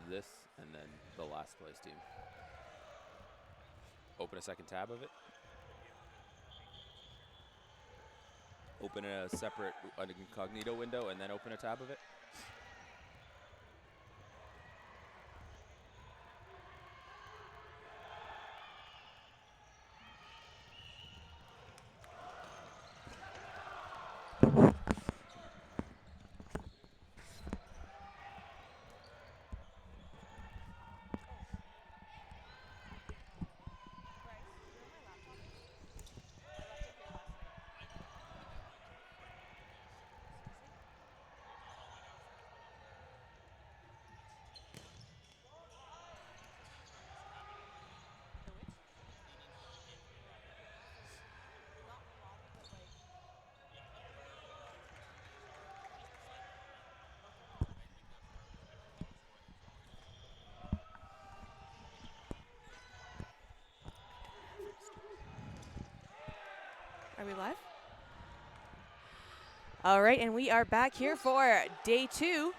this and then the last place team. Open a second tab of it. Open a separate an incognito window and then open a tab of it. Are we live? All right, and we are back here for day 2.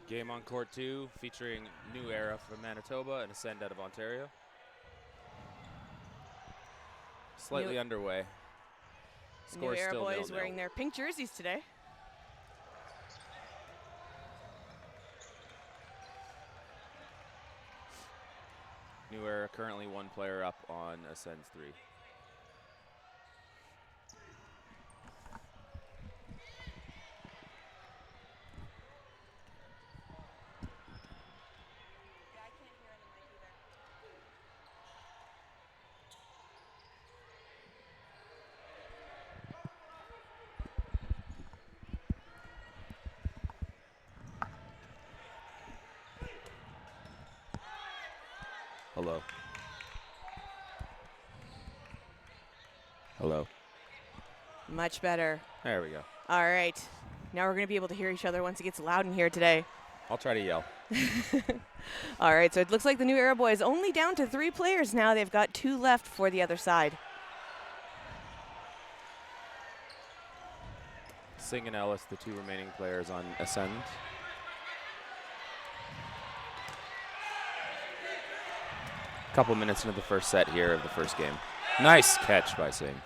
Game on court 2 featuring New Era from Manitoba and Ascend out of Ontario. Slightly underway. New Score Era still boys 0-0. wearing their pink jerseys today. New Era currently 1 player up on Ascend's 3. Hello. Hello. Much better. There we go. All right. Now we're going to be able to hear each other once it gets loud in here today. I'll try to yell. All right, so it looks like the New Era boys only down to 3 players now. They've got 2 left for the other side. Singh and Ellis, the 2 remaining players on Ascend. Couple minutes into the first set here of the first game. Nice catch by Singh.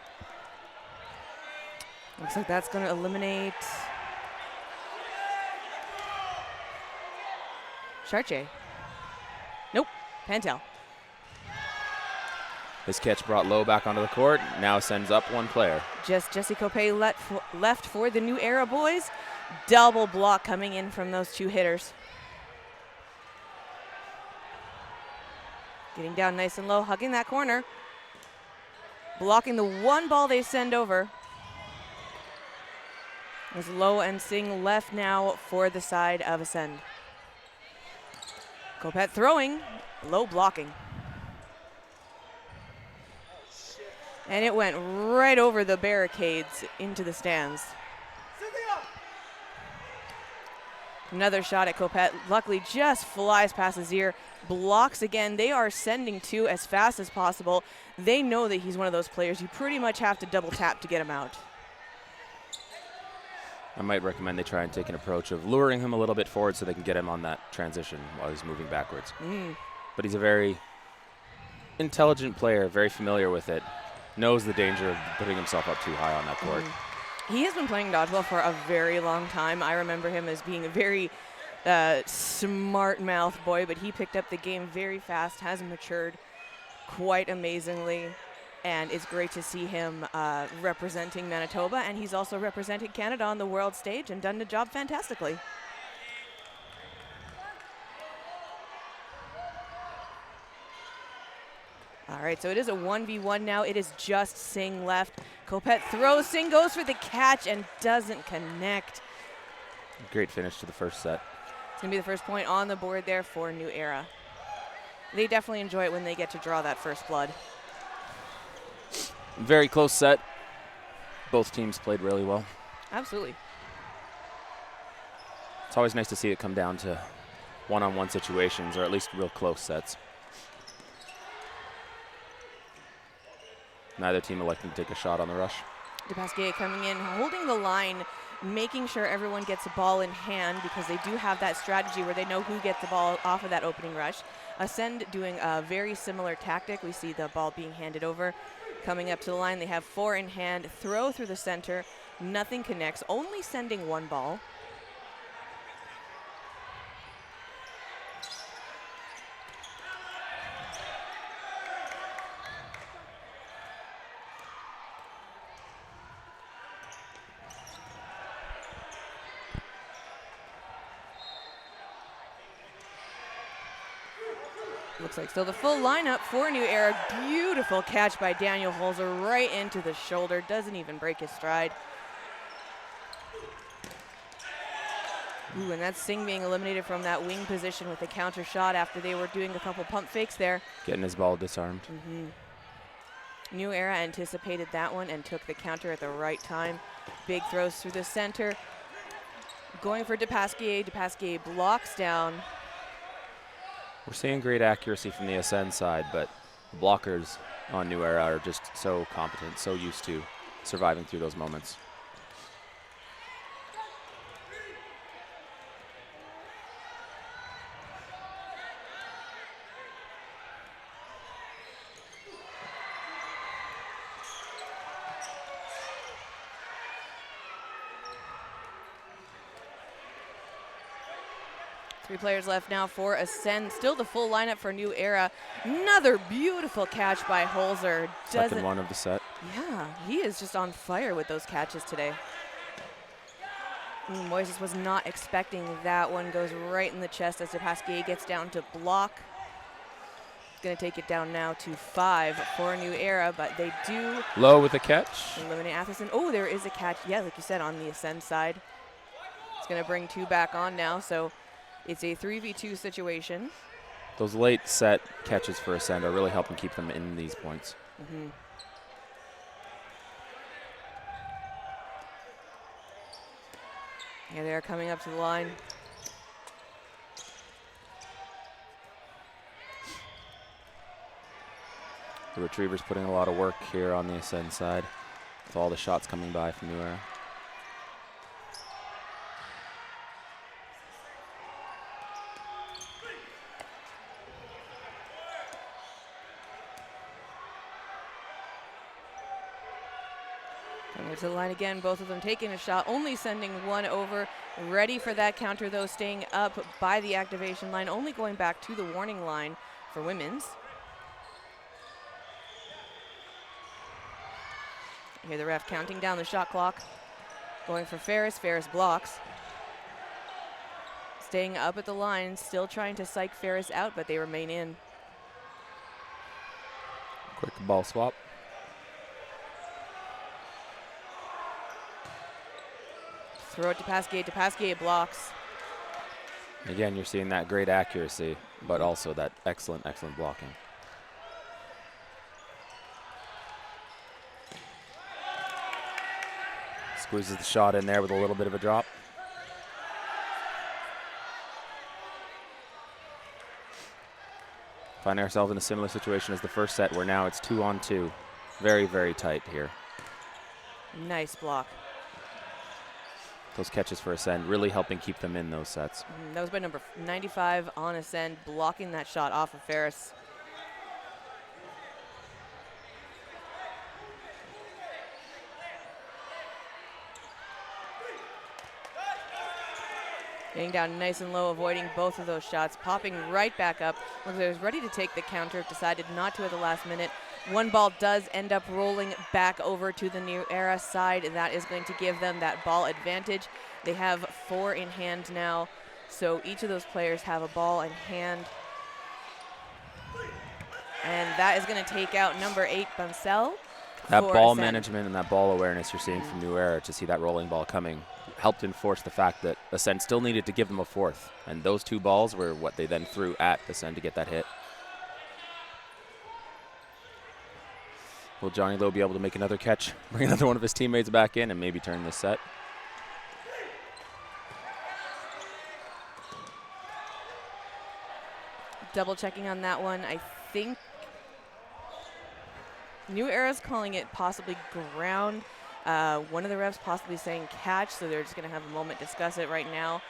Looks like that's going to eliminate Chartier. Nope, Pantel. His catch brought Lowe back onto the court. Now sends up 1 player. Just Jesse Copé left for the New Era boys. Double block coming in from those 2 hitters. Getting down nice and low, hugging that corner. Blocking the 1 ball they send over. As Lowe and Singh left now for the side of Ascend. Copet throwing, Lowe blocking. And it went right over the barricades into the stands. Another shot at Copet. Luckily just flies past his ear. Blocks again. They are sending 2 as fast as possible. They know that he's one of those players you pretty much have to double tap to get him out. I might recommend they try and take an approach of luring him a little bit forward so they can get him on that transition while he's moving backwards. But he's a very intelligent player, very familiar with it, knows the danger of putting himself up too high on that court. He has been playing dodgeball for a very long time. I remember him as being a very smart-mouthed boy, but he picked up the game very fast, has matured quite amazingly, and it's great to see him representing Manitoba, and he's also represented Canada on the world stage and done the job fantastically. All right, so it is a 1v1 now. It is just Singh left. Copet throws. Singh goes for the catch and doesn't connect. Great finish to the first set. It's going to be the first point on the board there for New Era. They definitely enjoy it when they get to draw that first blood. Very close set. Both teams played really well. Absolutely. It's always nice to see it come down to one-on-one situations or at least real close sets. Neither team electing to take a shot on the rush. DePasquier coming in, holding the line making sure everyone gets a ball in hand because they do have that strategy where they know who gets the ball off of that opening rush. Ascend doing a very similar tactic. We see the ball being handed over. Coming up to the line, they have 4 in hand, throw through the center. Nothing connects, only sending 1 ball. Looks like still the full lineup for New Era. Beautiful catch by Daniel Holzer right into the shoulder. Doesn't even break his stride. Ooh, and that's Singh being eliminated from that wing position with a counter shot after they were doing a couple pump fakes there. Getting his ball disarmed. New Era anticipated that one and took the counter at the right time. Big throws through the center. Going for DePasquier. DePasquier blocks down. We're seeing great accuracy from the Ascend side, but the blockers on New Era are just so competent, so used to surviving through those moments. Three players left now for Ascend. Still the full lineup for New Era. Another beautiful catch by Holzer. Second one of the set. Yeah, he is just on fire with those catches today. Moises was not expecting that one. Goes right in the chest as DePasquier gets down to block. Going to take it down now to 5 for New Era, but they do Low with a catch. eliminate Atherson. Oh, there is a catch. Yeah, like you said, on the Ascend side. It's going to bring 2 back on now, so it's a 3v2 situation. Those late set catches for Ascend are really helping keep them in these points. Yeah, they're coming up to the line. The Retrievers putting a lot of work here on the Ascend side with all the shots coming by from New Era. Coming to the line again, both of them taking a shot, only sending 1 over. Ready for that counter, though, staying up by the activation line, only going back to the warning line for women's. You hear the ref counting down the shot clock. Going for Ferris. Ferris blocks. Staying up at the line, still trying to psych Ferris out, but they remain in. Quick ball swap. Throw it to Pasquier. DePasquier blocks. Again, you're seeing that great accuracy, but also that excellent blocking. Squeezes the shot in there with a little bit of a drop. Find ourselves in a similar situation as the first set, where now it's 2-on-2. Very, very tight here. Nice block. Those catches for Ascend really helping keep them in those sets. That was by number 95 on Ascend, blocking that shot off of Ferris. Getting down nice and low, avoiding both of those shots, popping right back up. Looks like he was ready to take the counter, decided not to at the last minute. One ball does end up rolling back over to the New Era side, and that is going to give them that ball advantage. They have 4 in hand now, so each of those players have a ball in hand. And that is going to take out number 8, Bunsell. That ball management and that ball awareness you're seeing from New Era to see that rolling ball coming helped enforce the fact that Ascend still needed to give them a 4th. And those 2 balls were what they then threw at Ascend to get that hit. Will Johnny Lowe be able to make another catch, bring another one of his teammates back in, and maybe turn this set? Double checking on that one. I think New Era's calling it possibly ground. One of the refs possibly saying catch, so they're just going to have a moment to discuss it right now.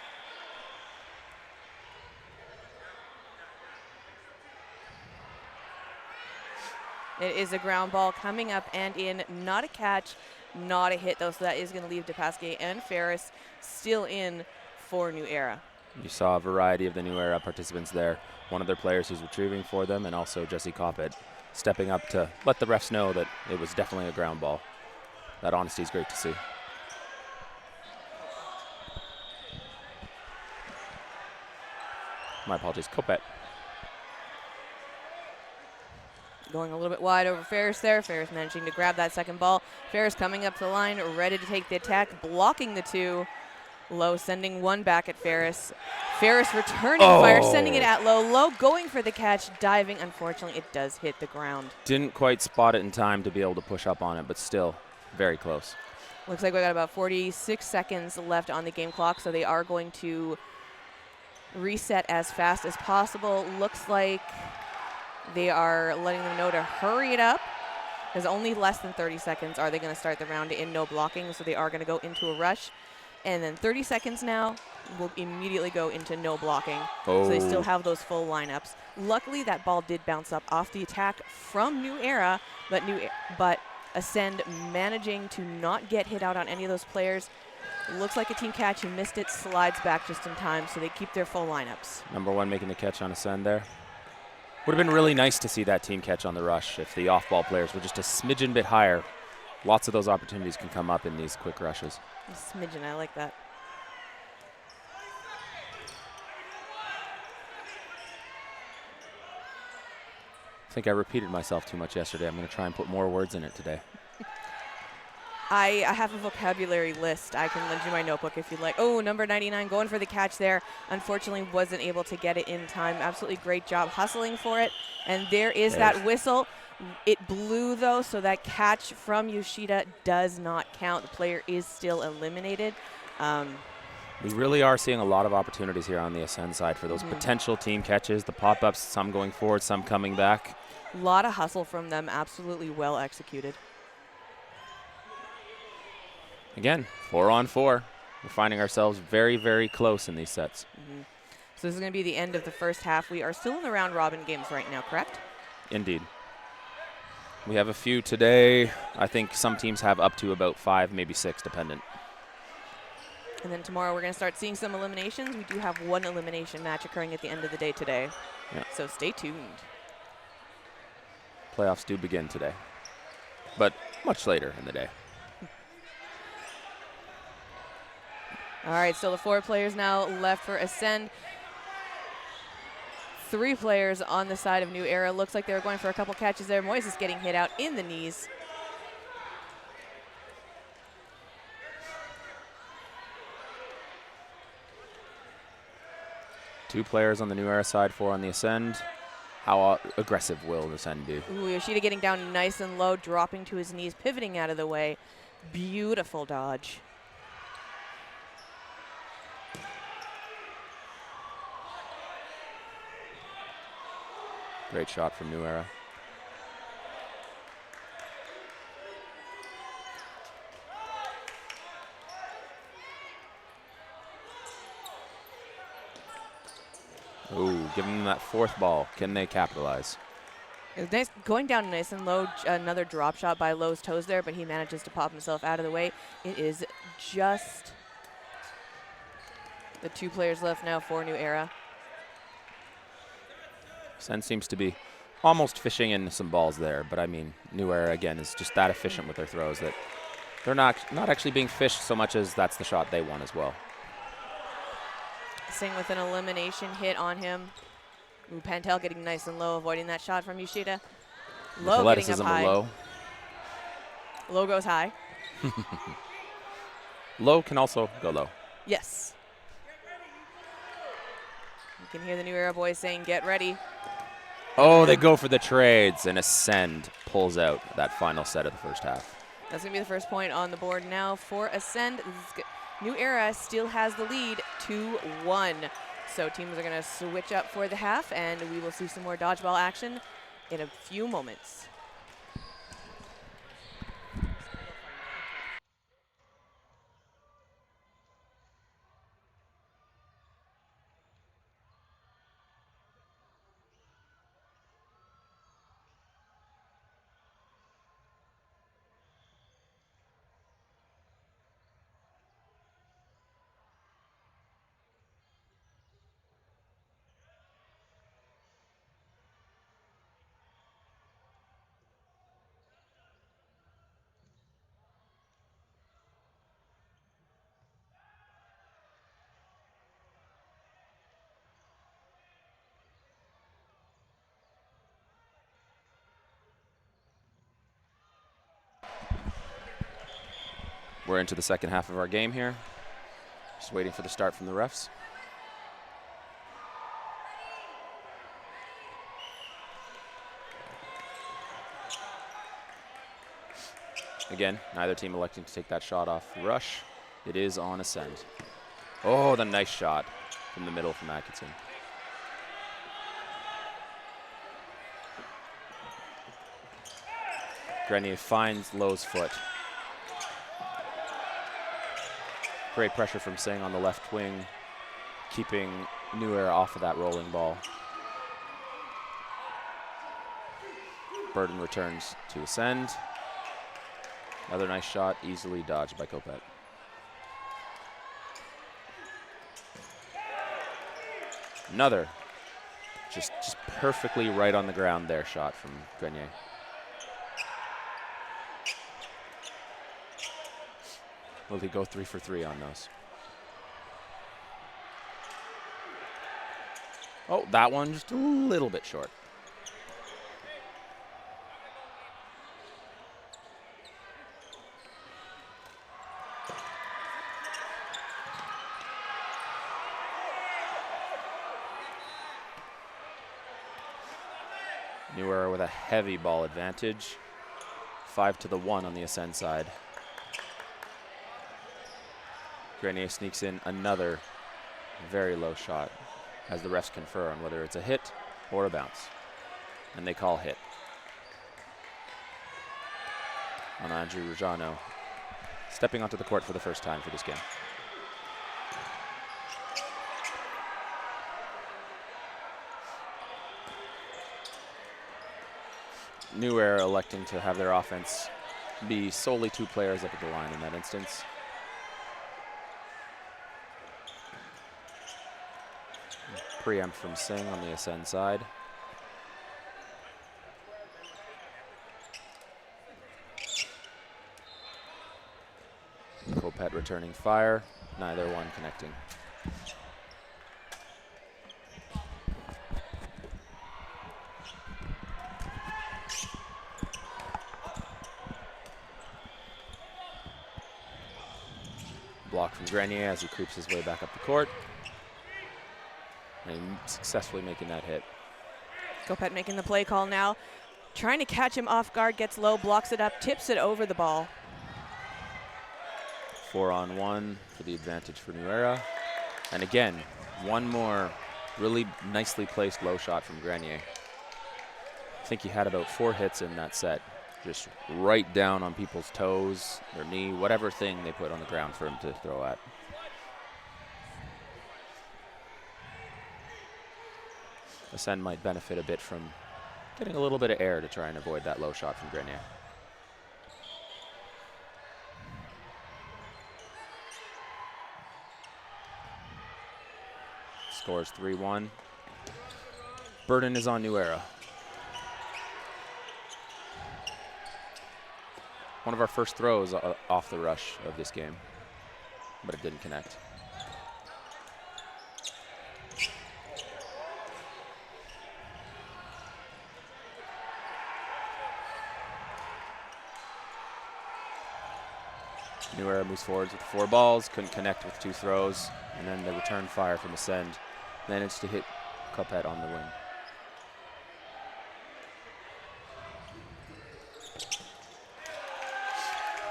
It is a ground ball coming up and in. Not a catch, not a hit, though, so that is going to leave DePasquier and Ferris still in for New Era. You saw a variety of the New Era participants there. One of their players who's retrieving for them, and also Jesse Coppett stepping up to let the refs know that it was definitely a ground ball. That honesty is great to see. My apologies, Coppett. Going a little bit wide over Ferris there. Ferris managing to grab that second ball. Ferris coming up to the line, ready to take the attack, blocking the two. Lowe sending one back at Ferris. Ferris returning fire, sending it at Lowe. Lowe going for the catch, diving. Unfortunately, it does hit the ground. Didn't quite spot it in time to be able to push up on it, but still very close. Looks like we got about 46 seconds left on the game clock, so they are going to reset as fast as possible. Looks like they are letting them know to hurry it up. There's only less than 30 seconds. Are they going to start the round in no blocking? So they are going to go into a rush. And then 30 seconds now will immediately go into no blocking. So they still have those full lineups. Luckily, that ball did bounce up off the attack from New Era, but Ascend managing to not get hit out on any of those players. Looks like a team catch. Who missed it, slides back just in time, so they keep their full lineups. Number one making the catch on Ascend there. Would have been really nice to see that team catch on the rush if the off-ball players were just a smidgen bit higher. Lots of those opportunities can come up in these quick rushes. A smidgen, I like that. I think I repeated myself too much yesterday. I'm going to try and put more words in it today. I have a vocabulary list. I can lend you my notebook if you'd like. Oh, number 99 going for the catch there. Unfortunately, wasn't able to get it in time. Absolutely great job hustling for it. And there is that whistle. It blew, though, so that catch from Yoshida does not count. The player is still eliminated. We really are seeing a lot of opportunities here on the Ascend side for those potential team catches, the pop-ups, some going forward, some coming back. A lot of hustle from them. Absolutely well executed. Again, 4-on-4. We're finding ourselves very, very close in these sets. So this is going to be the end of the first half. We are still in the round-robin games right now, correct? Indeed. We have a few today. I think some teams have up to about 5, maybe 6, dependent. And then tomorrow we're going to start seeing some eliminations. We do have one elimination match occurring at the end of the day today. Yeah. So stay tuned. Playoffs do begin today, but much later in the day. All right, so the 4 players now left for Ascend. 3 players on the side of New Era. Looks like they're going for a couple catches there. Moises getting hit out in the knees. Two players on the New Era side, 4 on the Ascend. How aggressive will the Ascend be? Ooh, Yoshida getting down nice and low, dropping to his knees, pivoting out of the way. Beautiful dodge. Great shot from New Era. Ooh, giving them that 4th ball. Can they capitalize? It was nice, going down nice and low. Another drop shot by Lowe's toes there, but he manages to pop himself out of the way. It is just the 2 players left now for New Era. Sen seems to be almost fishing in some balls there, but I mean, New Era again is just that efficient with their throws that they're not actually being fished so much as that's the shot they want as well. Singh with an elimination hit on him. Ooh, Pantel getting nice and low, avoiding that shot from Yoshida. Low getting up high. Low. Low goes high. Low can also go low. Yes. You can hear the New Era boys saying, "Get ready." Oh, they go for the trades, and Ascend pulls out that final set of the first half. That's going to be the first point on the board now for Ascend. New Era still has the lead 2-1. So teams are going to switch up for the half, and we will see some more dodgeball action in a few moments. We're into the second half of our game here. Just waiting for the start from the refs. Again, neither team electing to take that shot off the rush. It is on Ascend. Oh, the nice shot from the middle from Atkinson. Grenier finds Lowe's foot. Great pressure from Singh on the left wing, keeping New Era off of that rolling ball. Burden returns to Ascend. Another nice shot, easily dodged by Kopet. Another, just perfectly right on the ground there shot from Grenier. Will he go 3 for 3 on those? Oh, that one just a little bit short. New Era with a heavy ball advantage. 5-1 on the Ascend side. Grenier sneaks in another very low shot as the refs confer on whether it's a hit or a bounce. And they call hit on Andrew Rajano, stepping onto the court for the first time for this game. New Era electing to have their offense be solely 2 players up at the line in that instance. Preempt from Singh on the Ascend side. Kopet returning fire, neither one connecting. Block from Grenier as he creeps his way back up the court. And successfully making that hit. Kopet making the play call now. Trying to catch him off guard, gets low, blocks it up, tips it over the ball. 4-on-1 for the advantage for New Era. And again, one more really nicely placed low shot from Grenier. I think he had about 4 hits in that set. Just right down on people's toes, their knee, whatever thing they put on the ground for him to throw at. Ascend might benefit a bit from getting a little bit of air to try and avoid that low shot from Grenier. Scores 3-1. Burden is on New Era. One of our first throws off the rush of this game, but it didn't connect. New Era moves forwards with 4 balls, couldn't connect with 2 throws, and then the return fire from Ascend managed to hit Kopet on the wing.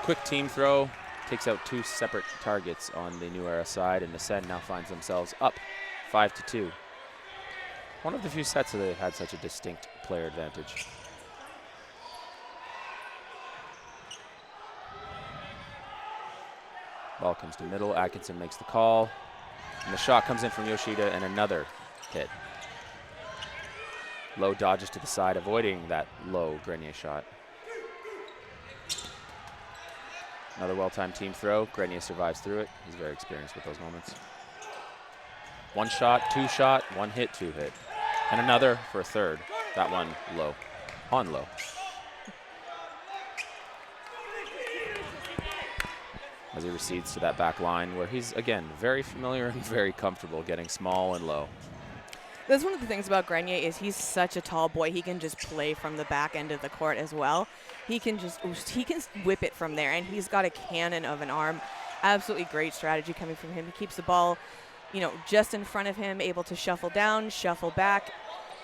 Quick team throw, takes out 2 separate targets on the New Era side, and Ascend now finds themselves up 5-2. One of the few sets that they've had such a distinct player advantage. Ball comes to middle, Atkinson makes the call, and the shot comes in from Yoshida and another hit. Low dodges to the side, avoiding that low Grenier shot. Another well-timed team throw. Grenier survives through it. He's very experienced with those moments. 1 shot, 2 shot, 1 hit, 2 hit. And another for a third. That one low, on low. As he recedes to that back line where he's, again, very familiar and very comfortable getting small and low. That's one of the things about Grenier is he's such a tall boy. He can just play from the back end of the court as well. He can whip it from there, and he's got a cannon of an arm. Absolutely great strategy coming from him. He keeps the ball, just in front of him, able to shuffle down, shuffle back,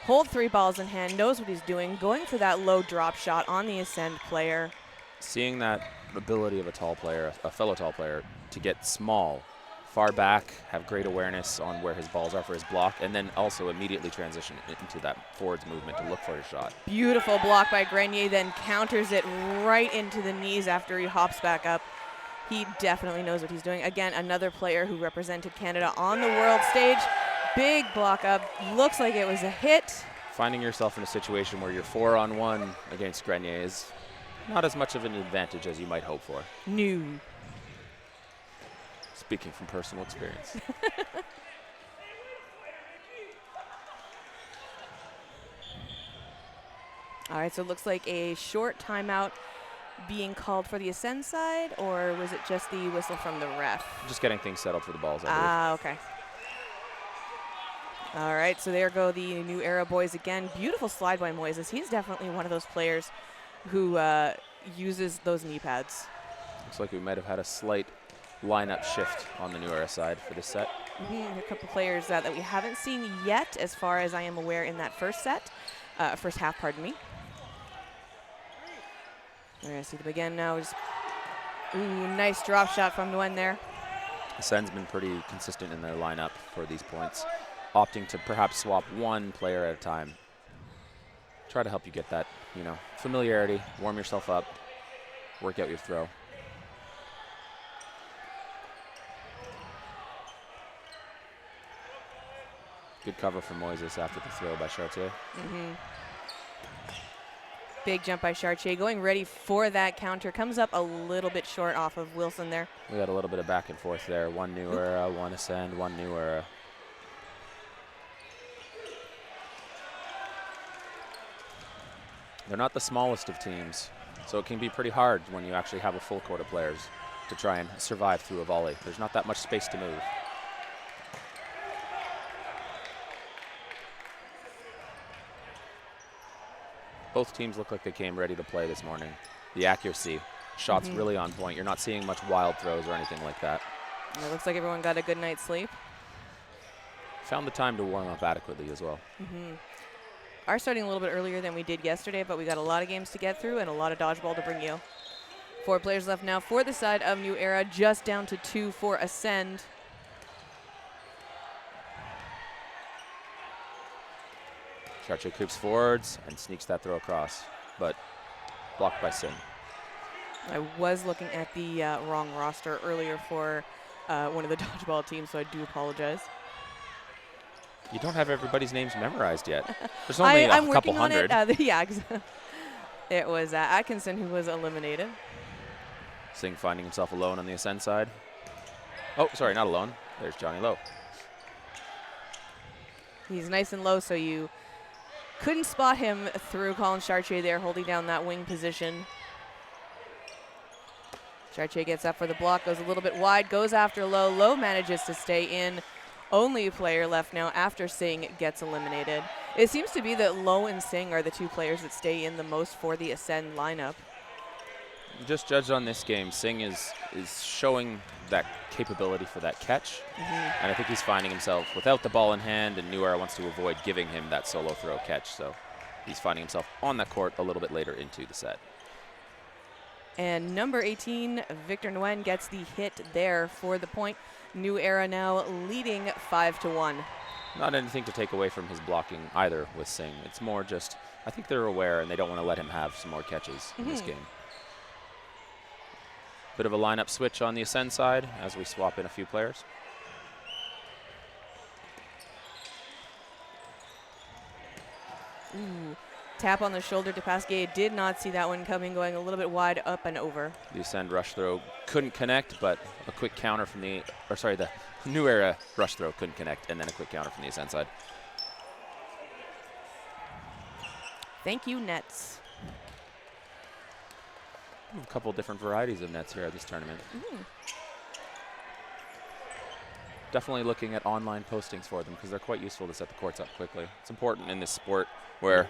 hold 3 balls in hand, knows what he's doing, going for that low drop shot on the ascend player. Seeing that ability of a fellow tall player, to get small, far back, have great awareness on where his balls are for his block, and then also immediately transition into that forwards movement to look for his shot. Beautiful block by Grenier, then counters it right into the knees after he hops back up. He definitely knows what he's doing. Again, another player who represented Canada on the world stage. Big block up. Looks like it was a hit. Finding yourself in a situation where you're 4-on-1 against Grenier is not as much of an advantage as you might hope for. No. Speaking from personal experience. All right, so it looks like a short timeout being called for the ascend side, or was it just the whistle from the ref? Just getting things settled for the balls, I believe. Okay. All right, so there go the New Era boys again. Beautiful slide by Moises. He's definitely one of those players who uses those knee pads. Looks like we might have had a slight lineup shift on the New Era side for this set. A couple players that we haven't seen yet, as far as I am aware, in that first half, pardon me. We're going to see them again now. Nice drop shot from Nguyen there. Ascend's been pretty consistent in their lineup for these points, opting to perhaps swap one player at a time. Try to help you get that, familiarity, warm yourself up, work out your throw. Good cover from Moises after the throw by Chartier. Big jump by Chartier, going ready for that counter. Comes up a little bit short off of Wilson there. We had a little bit of back and forth there. One New Era, one ascend, one New Era. They're not the smallest of teams, so it can be pretty hard when you actually have a full court of players to try and survive through a volley. There's not that much space to move. Both teams look like they came ready to play this morning. The accuracy, shots really on point. You're not seeing much wild throws or anything like that. It looks like everyone got a good night's sleep. Found the time to warm up adequately as well. Are starting a little bit earlier than we did yesterday, but we got a lot of games to get through and a lot of dodgeball to bring you. 4 players left now for the side of New Era, just down to 2 for Ascend. Chartier creeps forwards and sneaks that throw across, but blocked by Singh. I was looking at the wrong roster earlier for one of the dodgeball teams, so I do apologize. You don't have everybody's names memorized yet. There's only a couple hundred. It was Atkinson who was eliminated. Singh finding himself alone on the ascend side. Oh, sorry, not alone. There's Johnny Lowe. He's nice and low, so you couldn't spot him through Colin Chartier there, holding down that wing position. Chartier gets up for the block, goes a little bit wide, goes after Lowe. Lowe manages to stay in. Only a player left now after Singh gets eliminated. It seems to be that Lowe and Singh are the 2 players that stay in the most for the Ascend lineup. Just judged on this game, Singh is showing that capability for that catch. And I think he's finding himself without the ball in hand, and New Era wants to avoid giving him that solo throw catch. So he's finding himself on that court a little bit later into the set. And number 18, Victor Nguyen, gets the hit there for the point. New Era now leading 5-1. Not anything to take away from his blocking either with Singh. It's more just, I think they're aware and they don't want to let him have some more catches in this game. Bit of a lineup switch on the Ascend side as we swap in a few players. Tap on the shoulder to Pasquier. Did not see that one coming, going a little bit wide up and over. The Ascend rush throw couldn't connect, but a quick counter from the New Era rush throw couldn't connect, and then a quick counter from the Ascend side. Thank you, Nets. A couple different varieties of nets here at this tournament. definitely looking at online postings for them because they're quite useful to set the courts up quickly. It's important in this sport where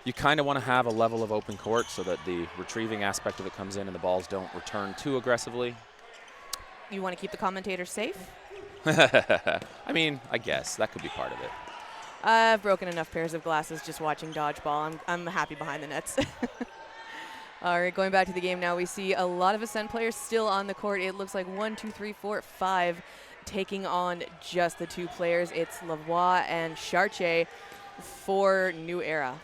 you kind of want to have a level of open court so that the retrieving aspect of it comes in and the balls don't return too aggressively. You want to keep the commentators safe? I mean, I guess that could be part of it. I've broken enough pairs of glasses just watching dodgeball. I'm happy behind the nets. All right, going back to the game now, we see a lot of Ascend players still on the court. It looks like 1, 2, 3, 4, 5 taking on just the 2 players. It's Lavoie and Chartier for New Era.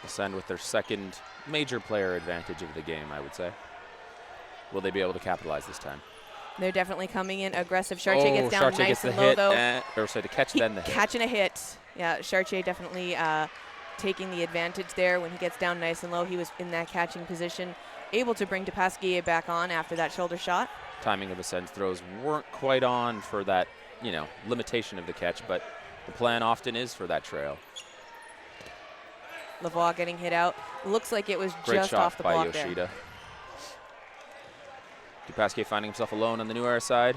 Ascend with their second major player advantage of the game, I would say. Will they be able to capitalize this time? They're definitely coming in aggressive. Chartier gets down Chartier nice gets the and low, hit, though. or sorry, to catch, then the hit. Catching a hit. Yeah, Chartier definitely taking the advantage there when he gets down nice and low. He was in that catching position, able to bring Dupasquier back on after that shoulder shot. Timing of Ascend throws weren't quite on for that, limitation of the catch, but the plan often is for that trail. Lavoie getting hit out. Looks like it was Great just shot off the by block Yoshida. there. Dupasquier finding himself alone on the New Era side.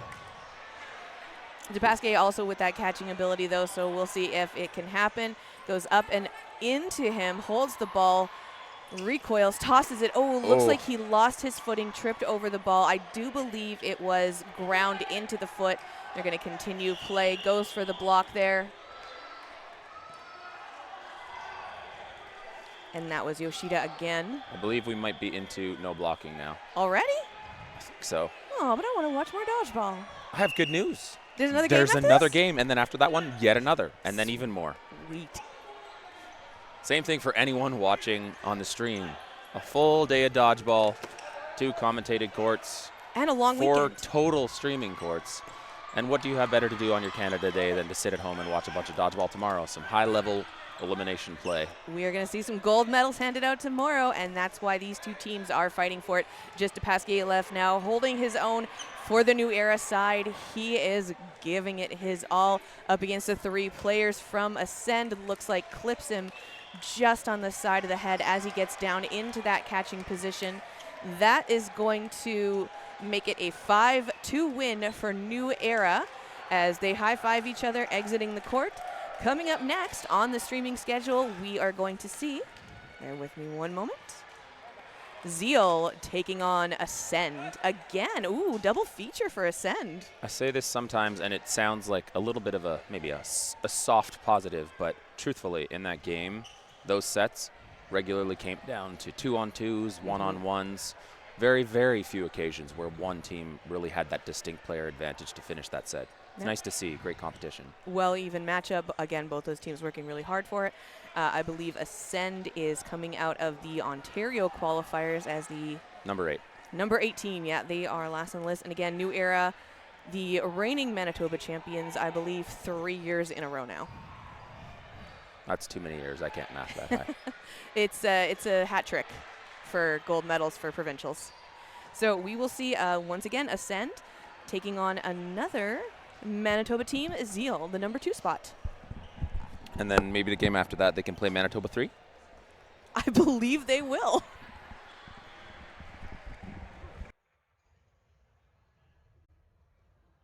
Dupasquier also with that catching ability, though, so we'll see if it can happen. Goes up and into him, holds the ball, recoils, tosses it. Oh, looks like he lost his footing, tripped over the ball. I do believe it was ground into the foot. They're going to continue play. Goes for the block there. And that was Yoshida again. I believe we might be into no blocking now. Already? I think so. Oh, but I want to watch more dodgeball. I have good news. There's another game after another this? game, and then after that one, yet another, and then even more. Sweet. Same thing for anyone watching on the stream. A full day of dodgeball, 2 commentated courts, And a long 4 weekend. total streaming courts. And what do you have better to do on your Canada Day than to sit at home and watch a bunch of dodgeball tomorrow? Some high-level elimination play. We are going to see some gold medals handed out tomorrow, and that's why these 2 teams are fighting for it. Just Dupasquier left now, holding his own for the New Era side. He is giving it his all up against the 3 players from Ascend. Looks like clips him just on the side of the head as he gets down into that catching position. That is going to make it a 5-2 win for New Era as they high-five each other exiting the court. Coming up next on the streaming schedule, we are going to see, bear with me one moment, Zeal taking on Ascend again. Ooh, double feature for Ascend. I say this sometimes, and it sounds like a little bit of maybe a soft positive, but truthfully, in that game, those sets regularly came down to 2-on-2s, 1-on-1s. Very, very few occasions where one team really had that distinct player advantage to finish that set. It's nice to see. Great competition. Well, even matchup. Again, both those teams working really hard for it. I believe Ascend is coming out of the Ontario qualifiers as the number 8. Number 18, yeah, they are last on the list. And again, New Era, the reigning Manitoba champions, I believe 3 years in a row now. That's too many years. I can't math that high. It's a hat trick for gold medals for provincials. So we will see, once again, Ascend taking on another Manitoba team, Zeal, the number 2 spot. And then maybe the game after that, they can play Manitoba 3? I believe they will.